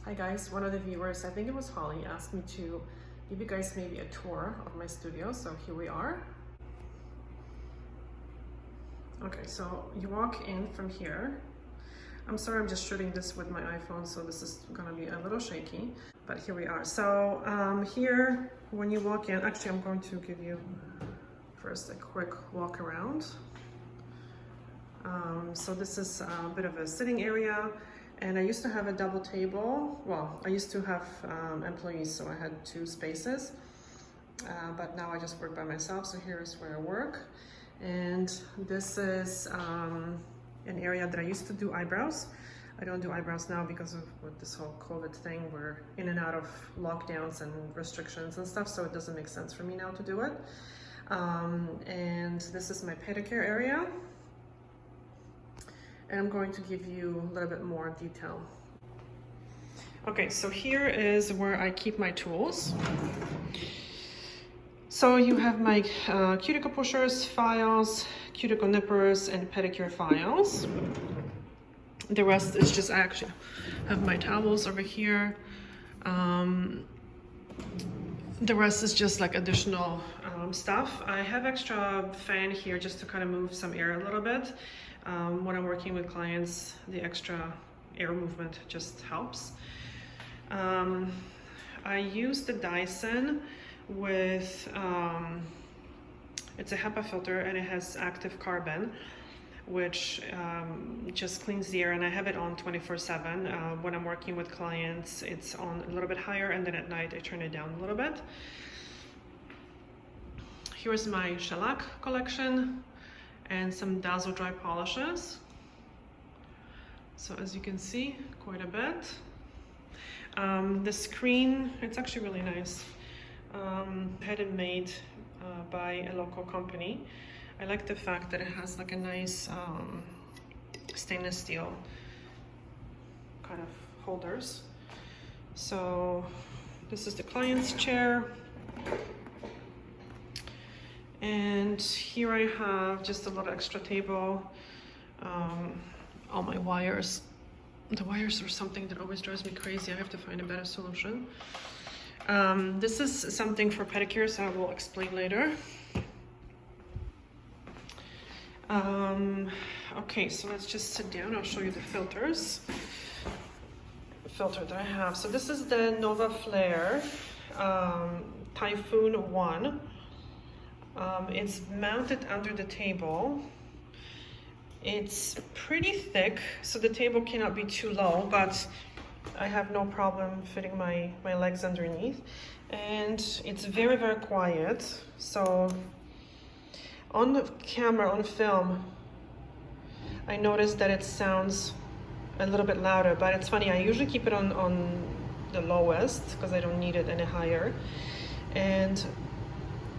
Hi guys, one of the viewers, I think it was Holly, asked me to give you guys maybe a tour of my studio, so here we are. Okay, so you walk in from here. I'm sorry, I'm just shooting this with my iPhone, so this is gonna be a little shaky, but here we are. So here, when you walk in, actually I'm going to give you first a quick walk around. So this is a bit of a sitting area. And I used to have a double table. Well, I used to have employees, so I had 2 spaces. But now I just work by myself, so here's where I work. And this is an area that I used to do eyebrows. I don't do eyebrows now because of with this whole COVID thing. We're in and out of lockdowns and restrictions and stuff, so it doesn't make sense for me now to do it. And this is my pedicure area. And I'm going to give you a little bit more detail. Okay, so here is where I keep my tools. So you have my cuticle pushers, files, cuticle nippers, and pedicure files. The rest is just, I actually have my towels over here. The rest is just like additional stuff. I have extra fan here just to kind of move some air a little bit. When I'm working with clients, the extra air movement just helps. I use the Dyson with, it's a HEPA filter and it has active carbon, which just cleans the air, and I have it on 24/7. When I'm working with clients, it's on a little bit higher, and then at night I turn it down a little bit. Here's my shellac collection and some Dazzle dry polishes. So as you can see, quite a bit. The screen, it's actually really nice. Had it made by a local company. I like the fact that it has like a nice stainless steel kind of holders. So this is the client's chair. And here I have just a little extra table, all my wires. The wires are something that always drives me crazy. I have to find a better solution. This is something for pedicures I will explain later. Okay, so let's just sit down. I'll show you the filters. Filter that I have. So this is the Nova Flare Typhoon 1. It's mounted under the table. It's pretty thick, so the table cannot be too low, but I have no problem fitting my legs underneath. And it's very, very quiet. So on the camera, on film, I noticed that it sounds a little bit louder, but it's funny, I usually keep it on the lowest because I don't need it any higher. And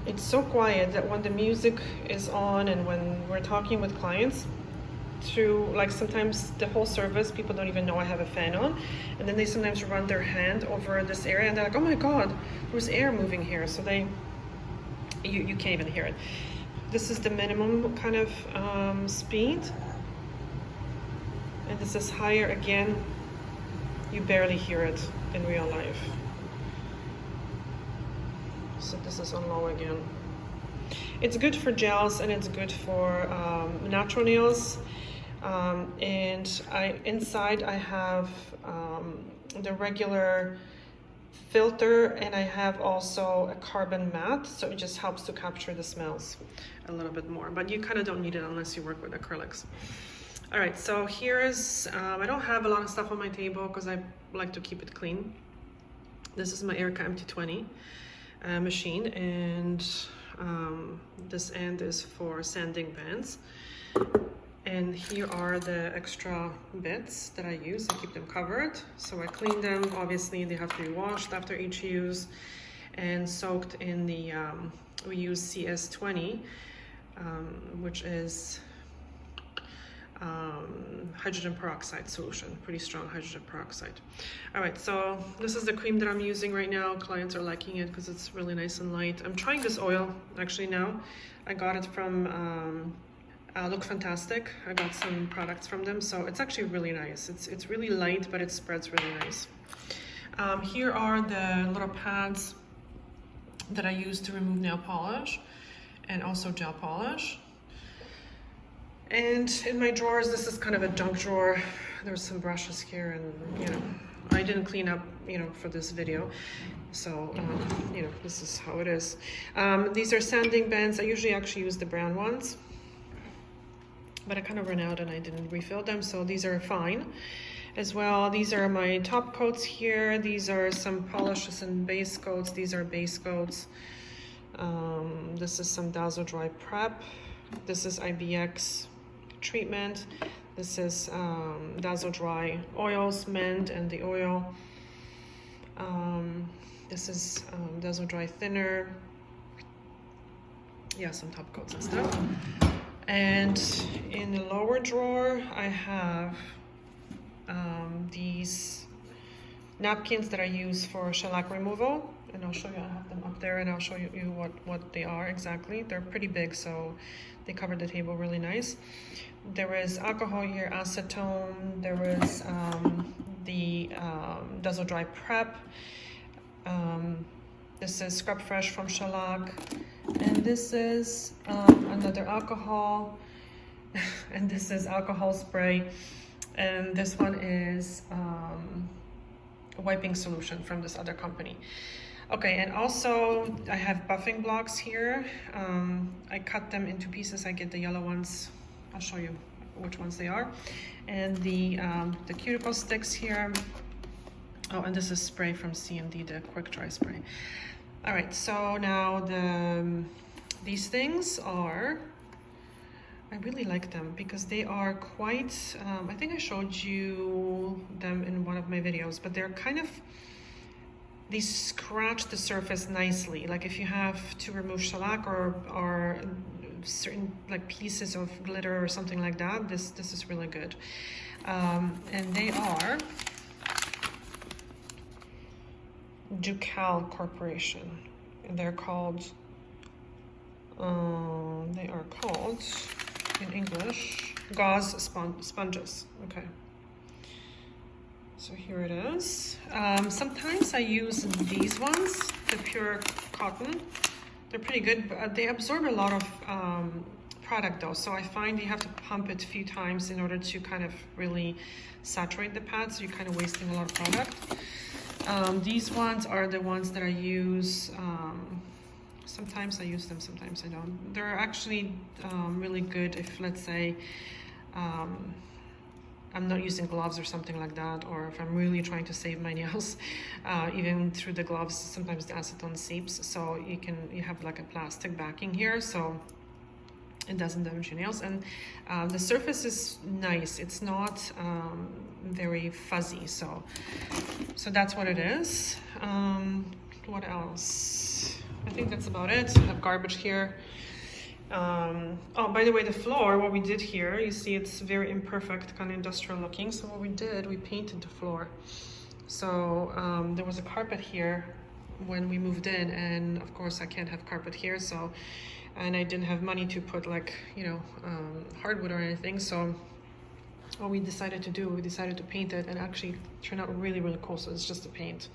it's so quiet that when the music is on and when we're talking with clients, through like sometimes the whole service, people don't even know I have a fan on, and then they sometimes run their hand over this area and they're like, oh my god, there's air moving here, so you can't even hear it. This is the minimum kind of speed, and this is higher. Again, you barely hear it in real life. So this is on low again. It's good for gels and it's good for natural nails. And inside I have the regular filter, and I have also a carbon mat, so it just helps to capture the smells a little bit more. But you kind of don't need it unless you work with acrylics. All right, so here is, I don't have a lot of stuff on my table because I like to keep it clean. This is my Erica MT20 machine, and this end is for sanding bands. And here are the extra bits that I use. I keep them covered. So I clean them. Obviously, they have to be washed after each use and soaked in the, we use CS20, which is hydrogen peroxide solution, pretty strong hydrogen peroxide. All right, so this is the cream that I'm using right now. Clients are liking it because it's really nice and light. I'm trying this oil actually now. I got it from Look Fantastic. I got some products from them, so it's actually really nice. It's really light, but it spreads really nice. Here are the little pads that I use to remove nail polish and also gel polish. And in my drawers, this is kind of a junk drawer. There's some brushes here, and you know, I didn't clean up, you know, for this video. So, you know, this is how it is. These are sanding bands. I usually actually use the brown ones, but I kind of ran out and I didn't refill them, so these are fine as well. These are my top coats here. These are some polishes and base coats. These are base coats. This is some Dazzle Dry Prep. This is IBX treatment. This is Dazzle Dry Oils, Mend and the oil. This is Dazzle Dry Thinner. Yeah, some top coats and stuff. And in the lower drawer, I have these napkins that I use for shellac removal. And I'll show you, I have them up there, and I'll show you what they are exactly. They're pretty big, so they cover the table really nice. There is alcohol here, acetone. There is the Dazzle Dry Prep. This is Scrub Fresh from Shellac. And this is another alcohol. And this is alcohol spray. And this one is wiping solution from this other company. Okay, and also I have buffing blocks here. I cut them into pieces. I get the yellow ones. I'll show you which ones they are. And the cuticle sticks here. Oh, and this is spray from CMD, the quick dry spray. All right, so now these things are, I really like them because they are quite, I think I showed you them in one of my videos, but they're kind of, they scratch the surface nicely. Like if you have to remove shellac or certain like pieces of glitter or something like that, this is really good. And they are Ducal Corporation, and they're called in English gauze sponges. Okay, so here it is. Sometimes I use these ones, the pure cotton. They're pretty good, but they absorb a lot of product though, so I find you have to pump it a few times in order to kind of really saturate the pad, so you're kind of wasting a lot of product. These ones are the ones that I use. Sometimes I use them, sometimes I don't. They're actually really good if, let's say, I'm not using gloves or something like that, or if I'm really trying to save my nails. Even through the gloves, sometimes the acetone seeps, so you have like a plastic backing here, so it doesn't damage your nails. And the surface is nice. It's not very fuzzy, so that's what it is. What else? I think that's about it. I have garbage here. Oh, by the way, the floor, what we did here, you see it's very imperfect, kind of industrial looking. So what we did, we painted the floor. So there was a carpet here when we moved in, and of course I can't have carpet here, so, and I didn't have money to put like, you know, hardwood or anything. So what we decided to do, we decided to paint it, and actually turned out really, really cool. So it's just a paint.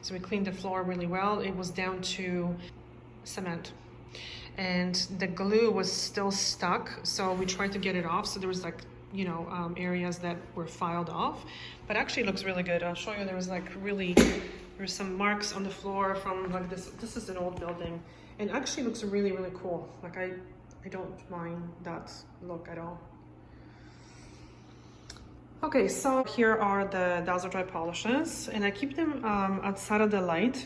So we cleaned the floor really well. It was down to cement, and the glue was still stuck. So we tried to get it off. So there was like, you know, areas that were filed off, but actually it looks really good. I'll show you. There was like really, there's some marks on the floor from like this. This is an old building, and actually looks really, really cool. Like I don't mind that look at all. Okay, so here are the Dazzle Dry polishes, and I keep them outside of the light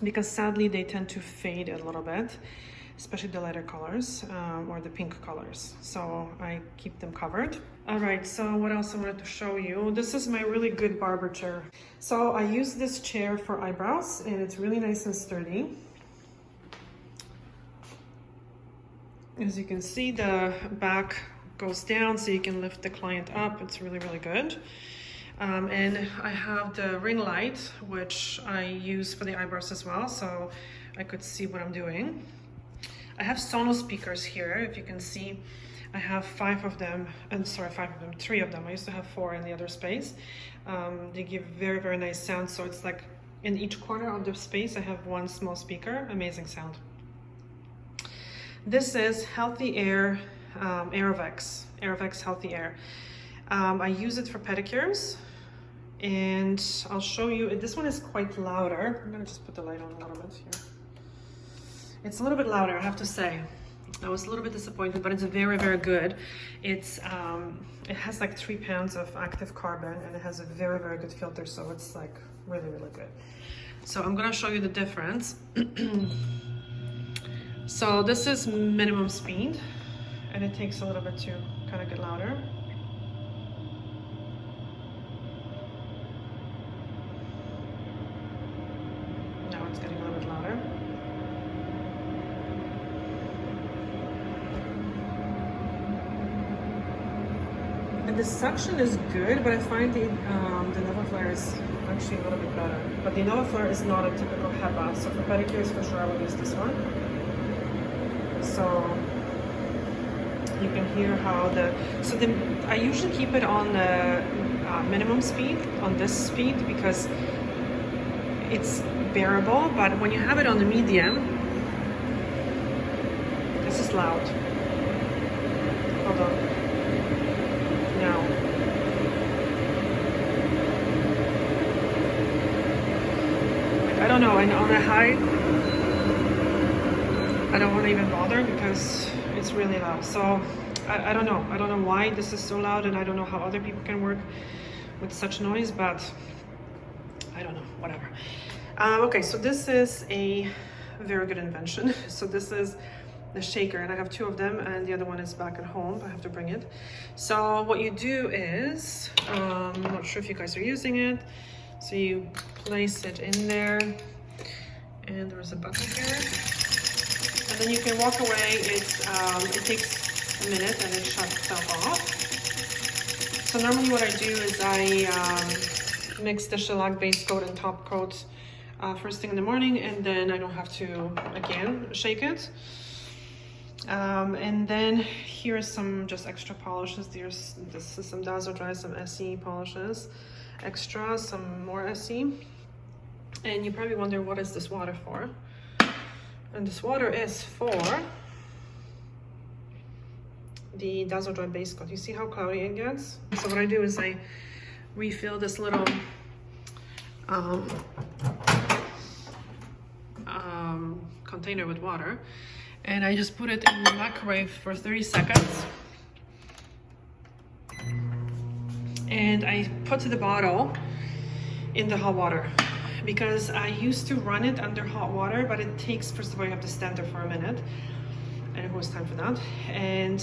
because sadly they tend to fade a little bit, especially the lighter colors or the pink colors. So I keep them covered. All right, so what else I wanted to show you? This is my really good barber chair. So I use this chair for eyebrows, and it's really nice and sturdy. As you can see, the back goes down so you can lift the client up. It's really, really good. And I have the ring light, which I use for the eyebrows as well, so I could see what I'm doing. I have Sonos speakers here, if you can see. I have 5 of them, and sorry, 5 of them, 3 of them. I used to have 4 in the other space. They give very, very nice sound. So it's like in each corner of the space, I have 1 small speaker. Amazing sound. This is Healthy Air, Aerovex Healthy Air. I use it for pedicures, and I'll show you. This one is quite louder. I'm gonna just put the light on a little bit here. It's a little bit louder, I have to say. I was a little bit disappointed, but it's very, very good. It's it has like 3 pounds of active carbon, and it has a very, very good filter, so it's like really, really good. So I'm gonna show you the difference. So this is minimum speed, and it takes a little bit to kind of get louder. Now it's getting a little bit louder. And the suction is good, but I find the NovaFlare is actually a little bit better. But the NovaFlare is not a typical HEPA, so for pedicures for sure I will use this one. So you can hear how I usually keep it on the minimum speed, on this speed, because it's bearable, but when you have it on the medium, this is loud. Hold on. Now. I don't know, and on a high, I don't want to even bother because it's really loud. So I don't know. I don't know why this is so loud, and I don't know how other people can work with such noise, but I don't know, whatever. Okay, so this is a very good invention. So this is the shaker, and I have 2 of them, and the other one is back at home. I have to bring it. So what you do is, I'm not sure if you guys are using it. So you place it in there, and there's a button here. And then you can walk away. It takes a minute and it shuts itself off. So normally what I do is I mix the shellac base coat and top coat first thing in the morning, and then I don't have to, again, shake it. And then here's some just extra polishes. This is some Dazzle Dry, some SE polishes. Extra, some more SE. And you probably wonder, what is this water for? And this water is for the Dazzle Dry base coat. You see how cloudy it gets? So what I do is I refill this little container with water, and I just put it in the microwave for 30 seconds. And I put the bottle in the hot water, because I used to run it under hot water, but it takes, first of all, you have to stand there for a minute, and it was time for that. And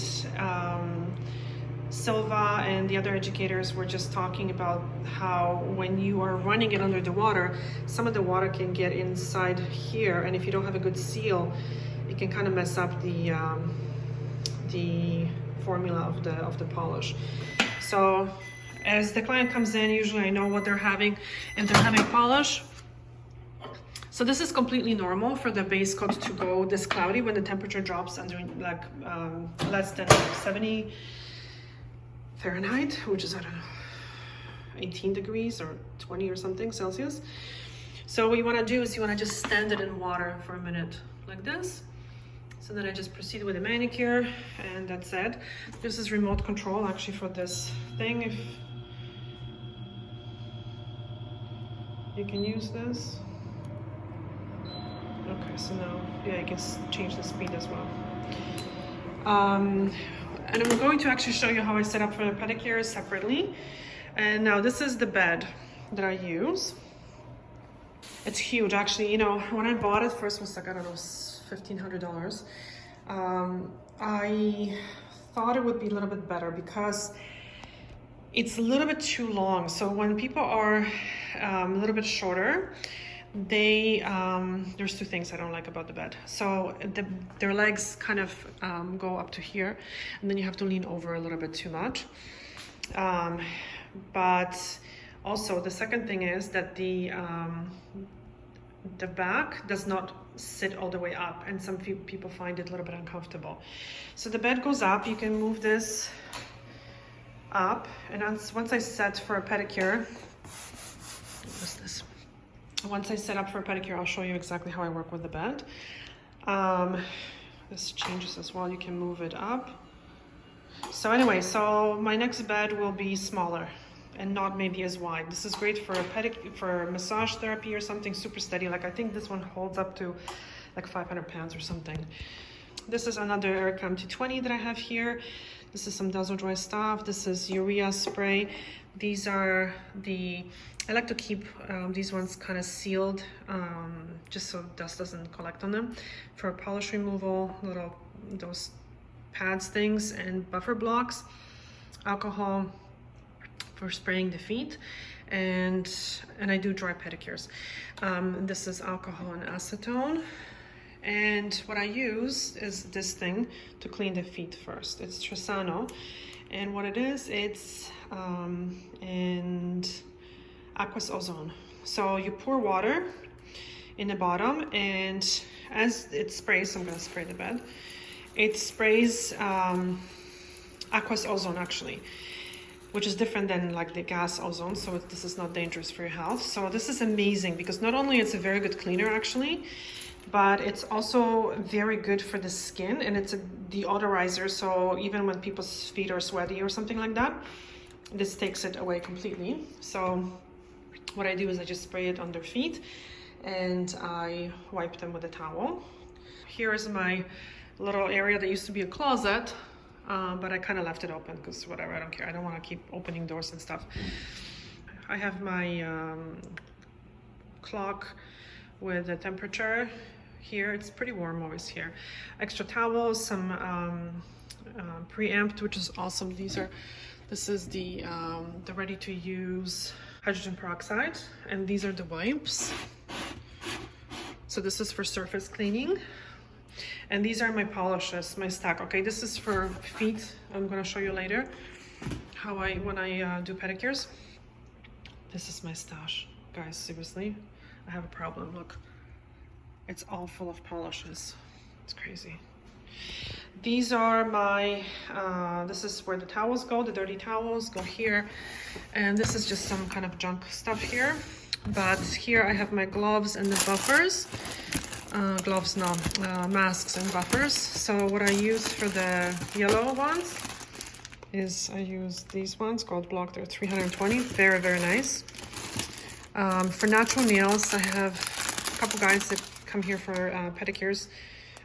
Silva and the other educators were just talking about how when you are running it under the water, some of the water can get inside here, and if you don't have a good seal, it can kind of mess up the formula of the polish. So as the client comes in, usually I know what they're having, and they're having polish. So this is completely normal for the base coat to go this cloudy when the temperature drops under like less than 70 Fahrenheit, which is, I don't know, 18 degrees or 20 or something Celsius. So what you want to do is you want to just stand it in water for a minute like this. So then I just proceed with the manicure, and that's it. This is remote control actually for this thing. If you can use this. Okay, so now, yeah, you can change the speed as well. And I'm going to actually show you how I set up for the pedicure separately. And now this is the bed that I use. It's huge, actually. You know, when I bought it, first was like, I don't know, $1,500. I thought it would be a little bit better because it's a little bit too long. So when people are a little bit shorter, there's 2 things I don't like about the bed. So their legs kind of go up to here, and then you have to lean over a little bit too much. But also the second thing is that the back does not sit all the way up, and some people find it a little bit uncomfortable. So the bed goes up, you can move this up, and once I set for a pedicure, what's this? Once I set up for a pedicure, I'll show you exactly how I work with the bed. This changes as well, you can move it up. So anyway, so my next bed will be smaller and not maybe as wide. This is great for for massage therapy or something super steady. Like I think this one holds up to like 500 pounds or something. This is another Ergonomics 220 that I have here. This is some Dazzle Dry stuff. This is urea spray. These are I like to keep these ones kind of sealed, just so dust doesn't collect on them. For polish removal, those pads things, and buffer blocks. Alcohol for spraying the feet, and I do dry pedicures. This is alcohol and acetone. And what I use is this thing to clean the feet first. It's Tresano, and what it is, it's and aqueous ozone. So you pour water in the bottom, and as it sprays, I'm going to spray the bed. It sprays aqueous ozone actually, which is different than like the gas ozone. So this is not dangerous for your health. So this is amazing because not only it's a very good cleaner actually, but it's also very good for the skin, and it's a deodorizer. So even when people's feet are sweaty or something like that, this takes it away completely. So what I do is I just spray it on their feet and I wipe them with a towel. Here is my little area that used to be a closet, but I kind of left it open because whatever, I don't care. I don't want to keep opening doors and stuff. I have my clock with the temperature here. It's pretty warm always here. Extra towels, some preamped, which is awesome. This is the ready to use hydrogen peroxide, and these are the wipes. So this is for surface cleaning, and these are my polishes, my stack. Okay, this is for feet. I'm gonna show you later when I do pedicures. This is my stash, guys. Seriously, I have a problem. Look, it's all full of polishes. It's crazy. These are my, this is where the towels go, the dirty towels go here. And this is just some kind of junk stuff here. But here I have my gloves and the buffers. Masks and buffers. So what I use for the yellow ones is I use these ones, Gold Block. They're 320, very, very nice. For natural nails, I have a couple guys that come here for pedicures.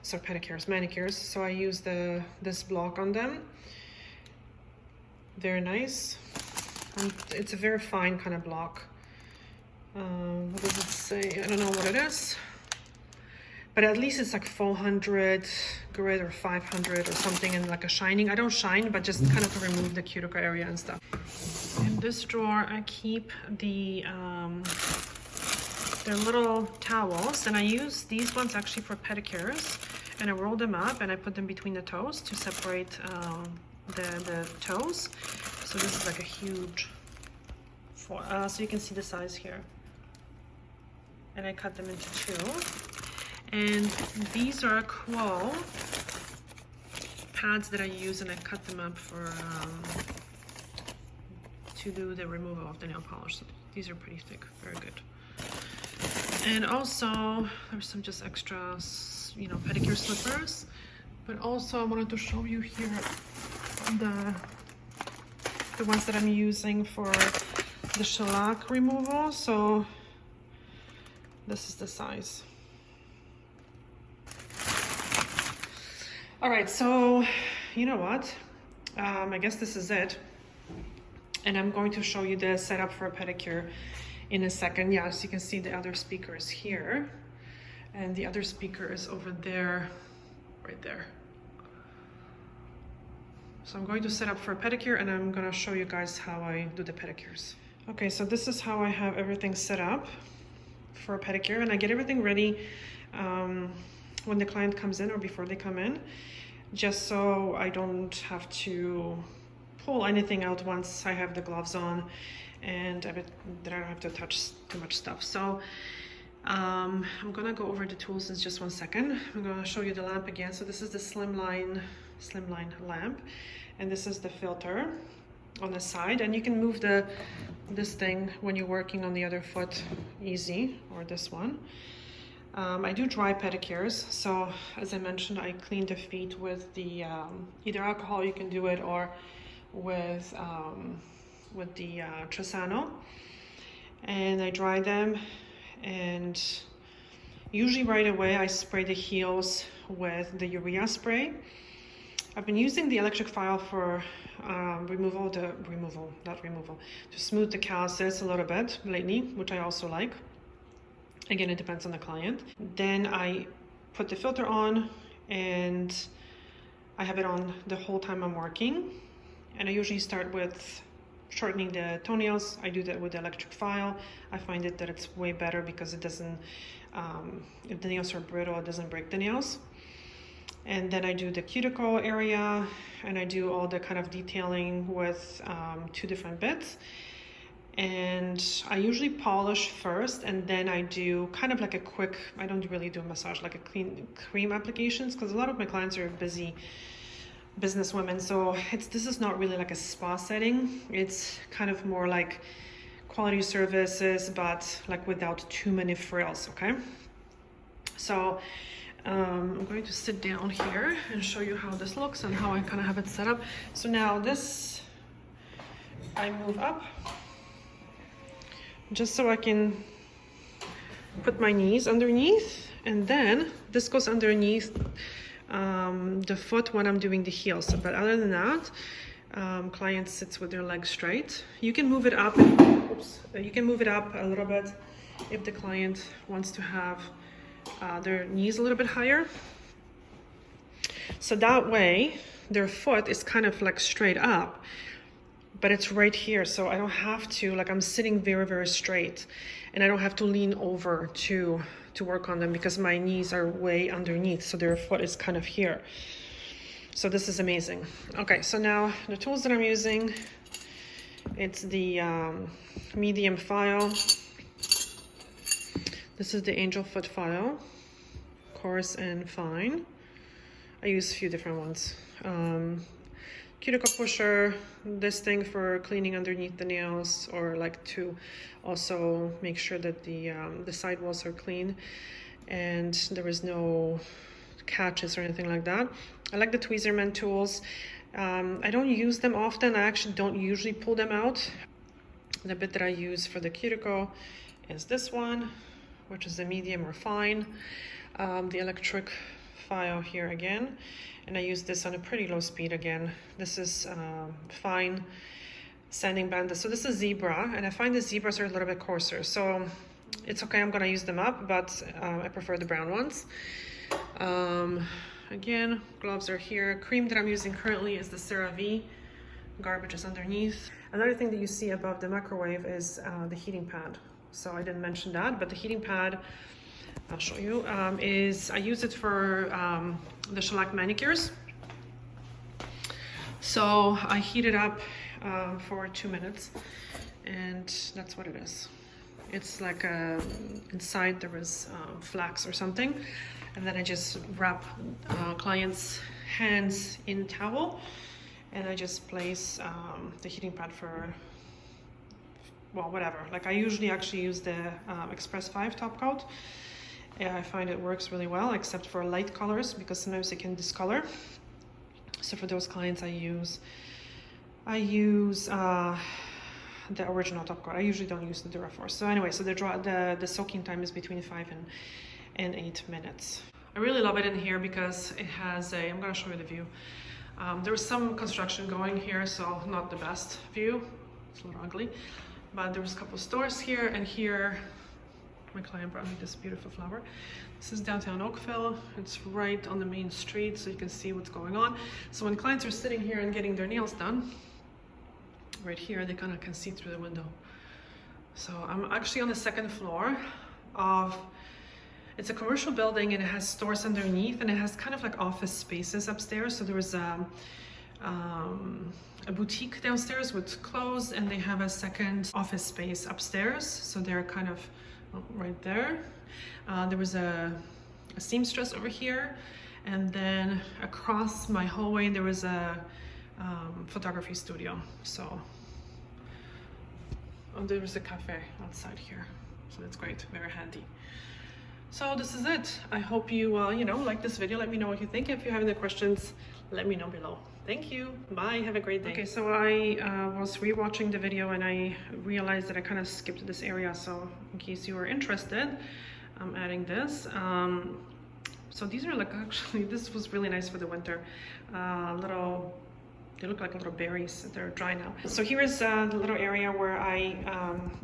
So manicures. So I use this block on them. Very nice. And it's a very fine kind of block. What does it say? I don't know what it is. But at least it's like 400 grit or 500 or something, and like a shining. I don't shine, but just kind of to remove the cuticle area and stuff. In this drawer, I keep they're little towels, and I use these ones actually for pedicures, and I roll them up and I put them between the toes to separate the toes. So this is like a huge, so you can see the size here. And I cut them into two. And these are Quo pads that I use, and I cut them up for to do the removal of the nail polish. So these are pretty thick, very good. And also there's some just extra, pedicure slippers. But also I wanted to show you here the ones that I'm using for the shellac removal. So this is the size. All right, so you know what? I guess this is it. And I'm going to show you the setup for a pedicure in a second. Yeah, so you can see the other speaker is here. And the other speaker is over there, right there. So I'm going to set up for a pedicure, and I'm gonna show you guys how I do the pedicures. Okay, so this is how I have everything set up for a pedicure, and I get everything ready when the client comes in or before they come in, just so I don't have to pull anything out once I have the gloves on, and that I don't have to touch too much stuff. So I'm gonna go over the tools in just 1 second. I'm gonna show you the lamp again. So this is the slimline lamp, and this is the filter on the side, and you can move this thing when you're working on the other foot easy, or this one. I do dry pedicures, so as I mentioned, I clean the feet with the either alcohol, you can do it, or with the Tresano, and I dry them, and usually right away I spray the heels with the urea spray. I've been using the electric file for to smooth the calluses a little bit lately, which I also like. Again, it depends on the client. Then I put the filter on, and I have it on the whole time I'm working. And I usually start with shortening the toenails. I do that with the electric file. I find that it's way better because it doesn't, if the nails are brittle, it doesn't break the nails. And then I do the cuticle area, and I do all the kind of detailing with 2 different bits. And I usually polish first, and then I do kind of like a quick, I don't really do a massage, like a clean cream applications, because a lot of my clients are busy business women, so this is not really like a spa setting. It's kind of more like quality services, but like without too many frills. Okay, so I'm going to sit down here and show you how this looks and how I kind of have it set up. So now this, I move up just so I can put my knees underneath, and then this goes underneath the foot when I'm doing the heels. But other than that, client sits with their legs straight. You can move it up. You can move it up a little bit if the client wants to have their knees a little bit higher. So that way their foot is kind of like straight up, but it's right here. So I don't have to, like, I'm sitting very, very straight, and I don't have to lean over to work on them because my knees are way underneath. So their foot is kind of here. So this is amazing. Okay, so now the tools that I'm using, it's the medium file. This is the angel foot file, coarse and fine. I use a few different ones. Cuticle pusher, this thing for cleaning underneath the nails, or like to also make sure that the sidewalls are clean and there is no catches or anything like that. I like the Tweezerman tools. I don't use them often. I actually don't usually pull them out. The bit that I use for the cuticle is this one, which is a medium or fine. The electric file here again, and I use this on a pretty low speed again. This is fine sanding band. So this is zebra, and I find the zebras are a little bit coarser, so it's okay, I'm gonna use them up, but I prefer the brown ones. Again, gloves are here. Cream that I'm using currently is the CeraVe. Garbage is underneath. Another thing that you see above the microwave is the heating pad. So I didn't mention that, but the heating pad, I'll show you, I use it for the shellac manicures. So I heat it up for 2 minutes, and that's what it is. It's like inside there is flax or something, and then I just wrap clients' hands in towel, and I just place the heating pad for, well, whatever. Like, I usually actually use the Express 5 top coat. I find it works really well, except for light colors, because sometimes it can discolor. So for those clients, I use the original top coat. I usually don't use the Duraforce. So anyway, so the soaking time is between 5 and 8 minutes. I really love it in here because it has a, I'm gonna show you the view. There was some construction going here, so not the best view. It's a little ugly, but there was a couple of stores here, and here my client brought me this beautiful flower. This is downtown Oakville. It's right on the main street, so you can see what's going on. So when clients are sitting here and getting their nails done, right here, they kind of can see through the window. So I'm actually on the 2nd floor of, it's a commercial building, and it has stores underneath, and it has kind of like office spaces upstairs. So there is a boutique downstairs with clothes, and they have a second office space upstairs. So they're kind of right there. There was a seamstress over here, and then across my hallway there was a photography studio. So there was a cafe outside here, so that's great, very handy. So this is it. I hope you you know, like this video. Let me know what you think. If you have any questions, let me know below. Thank you. Bye. Have a great day. Okay, so I was rewatching the video and I realized that I kind of skipped this area. So in case you were interested, I'm adding this. So these are like, actually, this was really nice for the winter. They look like little berries. They're dry now. So here is the little area where I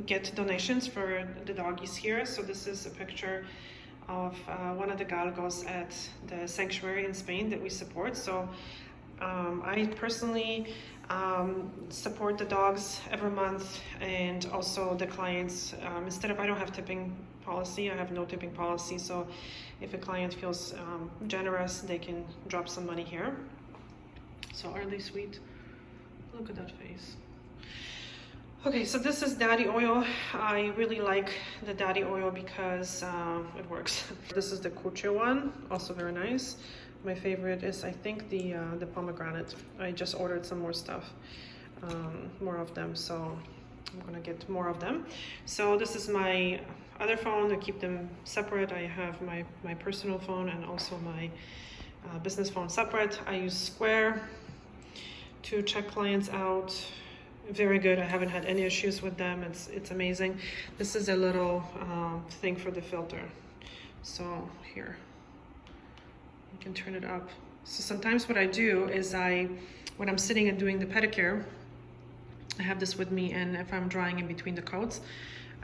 get donations for the doggies here. So this is a picture of one of the galgos at the sanctuary in Spain that we support. So I personally support the dogs every month, and also the clients. Instead of, I don't have tipping policy, I have no tipping policy. So if a client feels generous, they can drop some money here. So are they sweet? Look at that face. Okay, so this is daddy oil. I really like the daddy oil because it works. This is the Cuccio one, also very nice. My favorite is, I think, the pomegranate. I just ordered some more stuff, more of them, so I'm gonna get more of them. So this is my other phone. I keep them separate. I have my personal phone and also my business phone separate. I use Square to check clients out. Very good. I haven't had any issues with them. It's amazing. This is a little thing for the filter. So here, you can turn it up. So sometimes what I do is when I'm sitting and doing the pedicure, I have this with me, and if I'm drying in between the coats,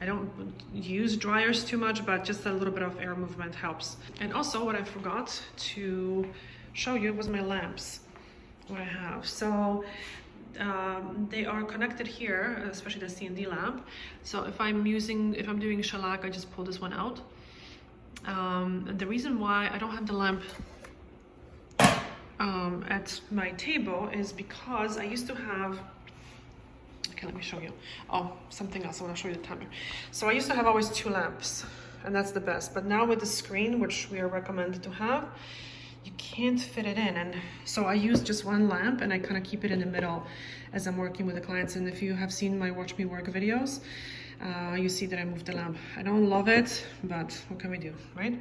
I don't use dryers too much, but just a little bit of air movement helps. And also what I forgot to show you was my lamps, what I have. So they are connected here, especially the C&D lamp. So if I'm doing shellac, I just pull this one out. And the reason why I don't have the lamp at my table is because I used to have, okay, let me show you. Oh, something else, I want to show you the timer. So I used to have always 2 lamps, and that's the best. But now with the screen, which we are recommended to have, you can't fit it in. And so I use just 1 lamp, and I kind of keep it in the middle as I'm working with the clients. And if you have seen my Watch Me Work videos, you see that I moved the lamp. I don't love it, but what can we do, right?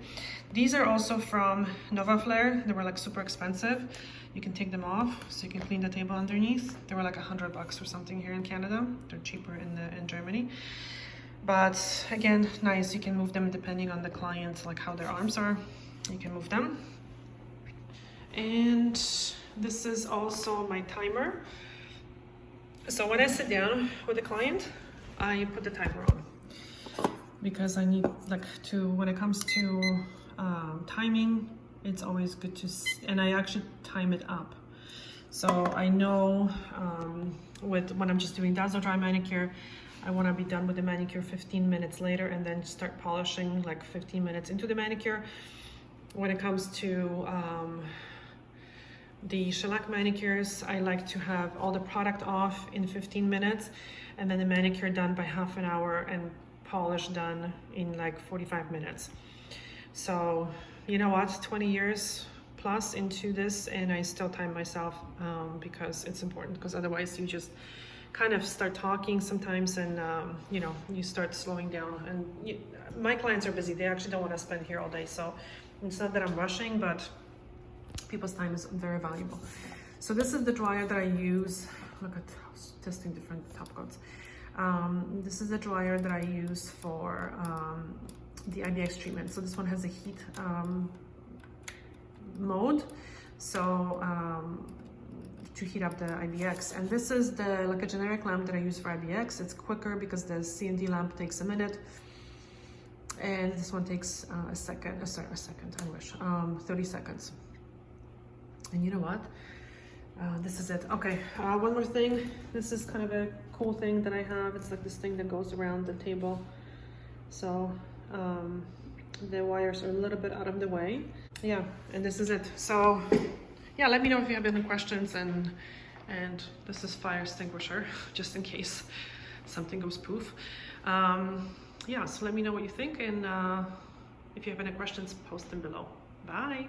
These are also from Novaflare. They were like super expensive. You can take them off, so you can clean the table underneath. They were like $100 or something here in Canada. They're cheaper in Germany. But again, nice. You can move them depending on the client, like how their arms are. You can move them. And this is also my timer. So when I sit down with a client, I put the timer on because I need when it comes to timing, it's always good to, and I actually time it up. So I know when I'm just doing dazzle dry manicure, I want to be done with the manicure 15 minutes later and then start polishing like 15 minutes into the manicure. When it comes to the shellac manicures, I like to have all the product off in 15 minutes and then the manicure done by half an hour and polish done in like 45 minutes. So you know what, 20 years plus into this, and I still time myself because it's important, because otherwise you just kind of start talking sometimes and you know, you start slowing down. And my clients are busy, they actually don't want to spend here all day, so it's not that I'm rushing, but people's time is very valuable. So this is the dryer that I use. Look at testing different top coats. This is the dryer that I use for the IBX treatment. So this one has a heat mode, so to heat up the IBX. And this is like a generic lamp that I use for IBX. It's quicker because the C&D lamp takes a minute, and this one takes a second, I wish, 30 seconds. And you know what? This is it. Okay, one more thing. This is kind of a cool thing that I have. It's like this thing that goes around the table. So the wires are a little bit out of the way. Yeah, and this is it. So yeah, let me know if you have any questions, and this is fire extinguisher, just in case something goes poof. yeah, so let me know what you think, and if you have any questions, post them below. Bye.